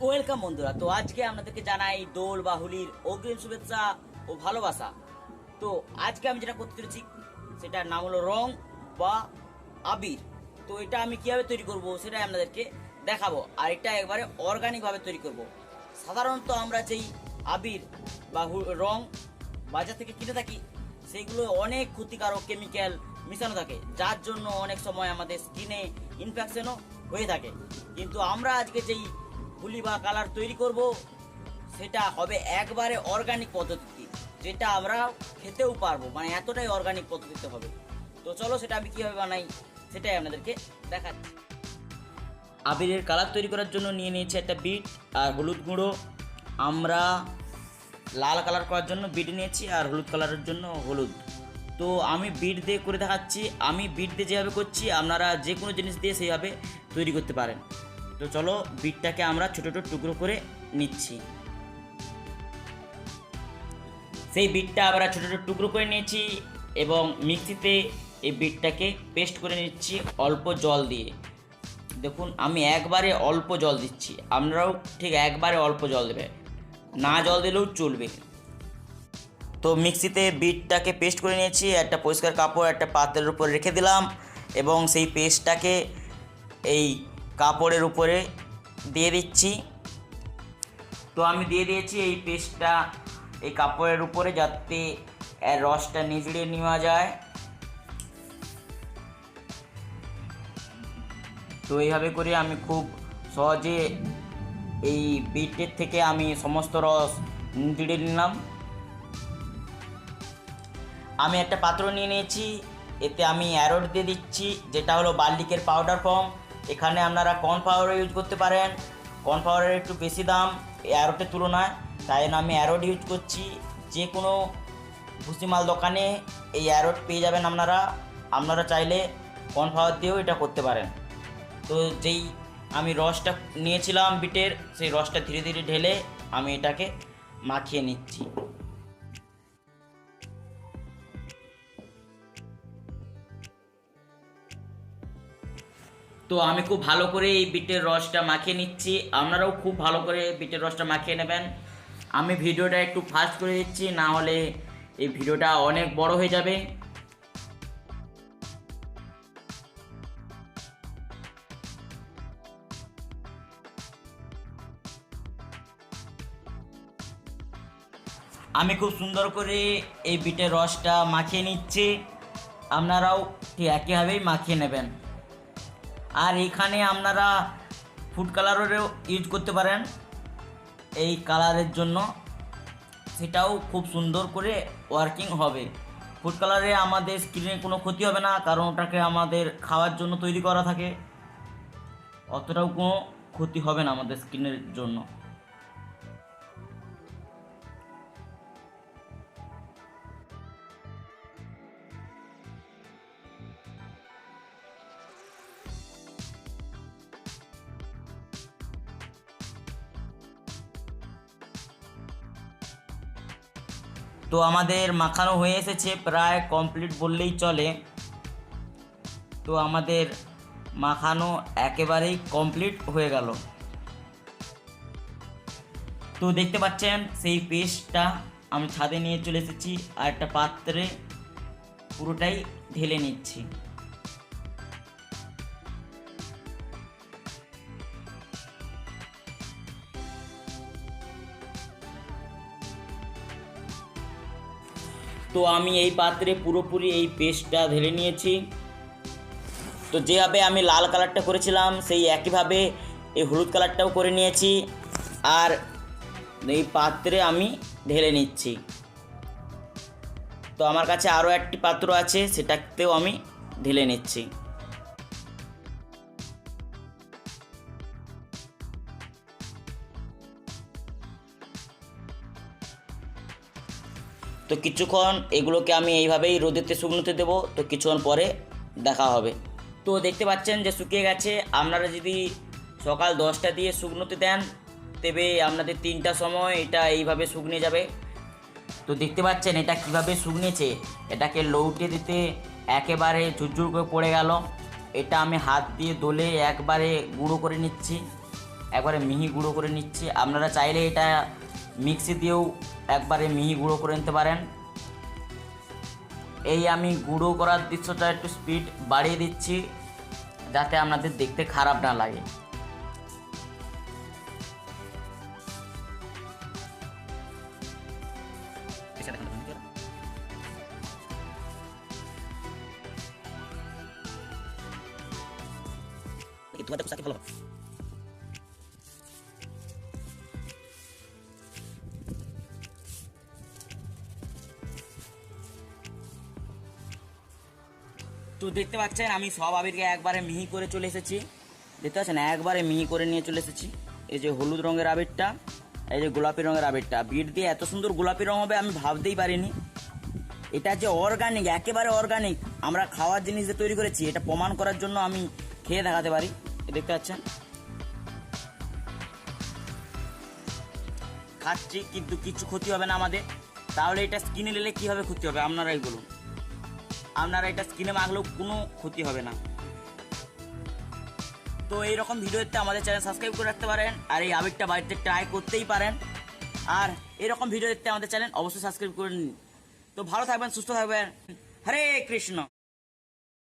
Welcome বন্ধুরা। তো আজকে আপনাদেরকে জানাই দোল বা হোলির অগ্রিম শুভেচ্ছা ও ভালোবাসা। তো আজকে আমি যেটা করতে চলেছি সেটার নাম হলো রং বা আবির। তো এটা আমি কিভাবে তৈরি করব সেটাই আপনাদেরকে দেখাবো, আর এটা একবারে অর্গানিকভাবে তৈরি করব। সাধারণত আমরা যেই আবির বা রং বাজার থেকে কিনে থাকি সেইগুলো অনেক ক্ষতিকারক কেমিক্যাল মিশানো থাকে, যার জন্য অনেক সময় আমাদের স্কিনে ইনফেকশনও হয়ে থাকে। কিন্তু আমরা আজকে যেই গুলি বা কালার তৈরি করব সেটা হবে একবারে অর্গানিক পদ্ধতি, যেটা আমরা খেতেও পারবো, মানে এতটাই অর্গানিক পদ্ধতিতে হবে। তো চলো সেটা আমি কীভাবে বানাই সেটাই আপনাদেরকে দেখাচ্ছি। আবিরের কালার তৈরি করার জন্য নিয়ে নিয়েছি একটা বিট আর হলুদ গুঁড়ো। আমরা লাল কালার করার জন্য বিট নিয়েছি আর হলুদ কালারের জন্য হলুদ। তো আমি বিট দিয়ে করে দেখাচ্ছি। আমি বিট দিয়ে যেভাবে করছি আপনারা যে কোনো জিনিস দিয়ে সেইভাবে তৈরি করতে পারেন। তো চলো বিটটাকে আমরা ছোটো ছোটো টুকরো করে নিচ্ছি। সেই বিটটা আমরা ছোটো ছোটো টুকরো করে নিয়েছি এবং মিক্সিতে এই বিটটাকে পেস্ট করে নিচ্ছি অল্প জল দিয়ে। দেখুন আমি একবারে অল্প জল দিচ্ছি, আপনারাও ঠিক একবারে অল্প জল দেবে, না জল দিলেও চলবে। তো মিক্সিতে বিটটাকে পেস্ট করে নিয়েছি, একটা পরিষ্কার কাপড় একটা পাত্রের উপর রেখে দিলাম এবং সেই পেস্টটাকে এই কাপড়ের উপরে দিয়ে দিচ্ছি। তো আমি দিয়ে দিয়েছি এই পেস্টটা এই কাপড়ের উপরে, যাতে এর রসটা নিচড়ে নেওয়া যায়। তো এইভাবে করে আমি খুব সহজে এই বিটের থেকে আমি সমস্ত রস নিচড়ে নিলাম। আমি একটা পাত্র নিয়ে নিয়েছি, এতে আমি অ্যারোট দিয়ে দিচ্ছি, যেটা হলো বার্লিকের পাউডার ফর্ম। এখানে আপনারা কর্নফ্লাওয়ার ইউজ করতে পারেন, কর্নফ্লাওয়ারের একটু বেশি দাম অ্যারোটের তুলনায়, তাই জন্য আমি অ্যারোট ইউজ করছি। যে কোনো ভুসিমাল দোকানে এই অ্যারোট পেয়ে যাবেন আপনারা চাইলে কর্নফ্লাওয়ার দিয়েও এটা করতে পারেন। তো যেই আমি রসটা নিয়েছিলাম বিটের, সেই রসটা ধীরে ধীরে ঢেলে আমি এটাকে মাখিয়ে নিচ্ছি। তো আমি খুব ভালো করে এই বিটের রসটা মাখিয়ে নিচ্ছি, আপনারাও খুব ভালো করে বিটের রসটা মাখিয়ে নেবেন। আমি ভিডিওটা একটু ফাস্ট করে দিচ্ছি, না হলে এই ভিডিওটা অনেক বড় হয়ে যাবে। আমি খুব সুন্দর করে এই বিটের রসটা মাখিয়ে নিচ্ছি, আপনারাও ঠিক একইভাবেই মাখিয়ে নেবেন। আর এখানে আপনারা ফুড কালারেরও ইউজ করতে পারেন এই কালারের জন্য, সেটাও খুব সুন্দর করে ওয়ার্কিং হবে। ফুড কালারে আমাদের স্কিনে কোনো ক্ষতি হবে না, কারণ ওটাকে আমাদের খাওয়ার জন্য তৈরি করা থাকে, অতটাও কোনো ক্ষতি হবে না আমাদের স্কিনের জন্য। তো আমাদের মাখানো হয়ে এসেছে, প্রায় কমপ্লিট বললেই চলে। তো আমাদের মাখানো একেবারেই কমপ্লিট হয়ে গেল। তো দেখতে পাচ্ছেন সেই পেস্টটা আমি ছাদে নিয়ে চলে এসেছি আর একটা পাত্রে পুরোটাই ঢেলে নিচ্ছি। তো আমি এই পাত্রে পুরোপুরি এই পেস্টটা ঢেলে নিয়েছি। তো যেভাবে আমি লাল কালারটা করেছিলাম সেই একইভাবে এই হলুদ কালারটাও করে নিয়েছি, আর এই পাত্রে আমি ঢেলে নিচ্ছি। তো আমার কাছে আরও একটি পাত্র আছে, সেটাতেও আমি ঢেলে নিচ্ছি। তো কিছুক্ষণ এগুলোকে আমি এইভাবেই রোদেতে শুকনোতে দেবো, তো কিছুক্ষণ পরে দেখা হবে। তো দেখতে পাচ্ছেন যে শুকিয়ে গেছে। আপনারা যদি সকাল 10টা দিয়ে শুকনোতে দেন, তবে আপনাদের 3টার সময় এটা এইভাবে শুকনে যাবে। তো দেখতে পাচ্ছেন এটা কিভাবে শুকনেছে, এটাকে লৌটে দিতে একেবারে ঝুরঝুর করে পড়ে গেল। এটা আমি হাত দিয়ে দলে একবারে গুঁড়ো করে নিচ্ছি, একবারে মিহি গুঁড়ো করে নিচ্ছি। আপনারা চাইলে এটা মিক্সি দিয়েও একবারে মিহি গুঁড়ো করে নিতে পারেন। এই আমি গুঁড়ো করার দৃশ্যটা একটু স্পিড বাড়িয়ে দিচ্ছি যাতে আপনাদের দেখতে খারাপ না লাগে। তো দেখতে পাচ্ছেন আমি সব আবিরকে একবারে মিহি করে চলে এসেছি। দেখতে পাচ্ছেন একবারে মিহি করে নিয়ে চলে এসেছি। এই যে হলুদ রঙের আবিরটা, এই যে গোলাপি রঙের আবিরটা, বিট দিয়ে এত সুন্দর গোলাপি রঙ হবে আমি ভাবতেই পারিনি। এটা যে অর্গানিক, একেবারে অর্গানিক, আমরা খাওয়ার জিনিস দিয়ে তৈরি করেছি, এটা প্রমাণ করার জন্য আমি খেয়ে দেখাতে পারি। দেখতে পাচ্ছেন খাচ্ছি কিন্তু কিছু ক্ষতি হবে না আমাদের। তাহলে এটা স্কিনে নিলে কীভাবে ক্ষতি হবে আপনারাই বলুন। আপনারা এটা স্কিনে মাখলেও কোনো ক্ষতি হবে না। তো এইরকম ভিডিও দেখতে আমাদের চ্যানেল সাবস্ক্রাইব করে রাখতে পারেন, আর এই আবিরটা বাড়িতে ট্রাই করতেই পারেন। আর এরকম ভিডিও দেখতে আমাদের চ্যানেল অবশ্যই সাবস্ক্রাইব করে নিন। তো ভালো থাকবেন, সুস্থ থাকবেন। হরে কৃষ্ণ।